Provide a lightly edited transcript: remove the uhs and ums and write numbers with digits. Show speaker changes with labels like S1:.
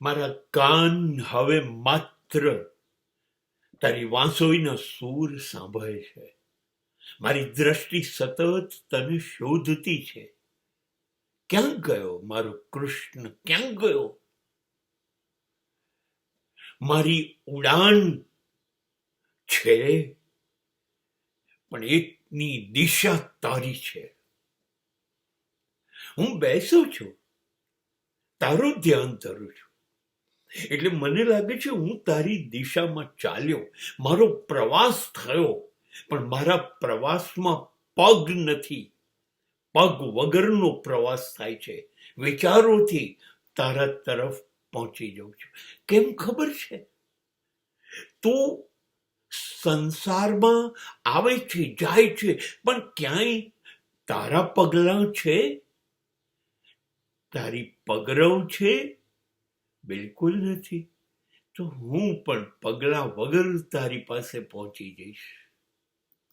S1: મારા કાન હવે માત્ર તારી વાંસોઈના સૂર સાંભળે છે. મારી દ્રષ્ટિ સતત તને શોધતી છે. ક્યાં ગયો મારો કૃષ્ણ, ક્યાં ગયો? મારી ઉડાન છે, પણ એકની દિશા તારી છે. હું બેસું છું, તારું ધ્યાન ધરું છું, એટલે મને લાગે છે હું તારી દિશામાં ચાલ્યો, મારો પ્રવાસ થયો. પણ મારા પ્રવાસમાં પગ નથી, પગ વગરનો પ્રવાસ થાય છે. વિચારોથી તારા તરફ પહોંચી જાઉં છું. કેમ ખબર છે? તું સંસારમાં આવે છે, જાય છે, પણ ક્યાંય તારા પગલાં છે? તારી પગરવ છે? બિલકુલ નથી. તો હું પણ પગલાં વગર તારી પાસે પહોંચી જઈશ.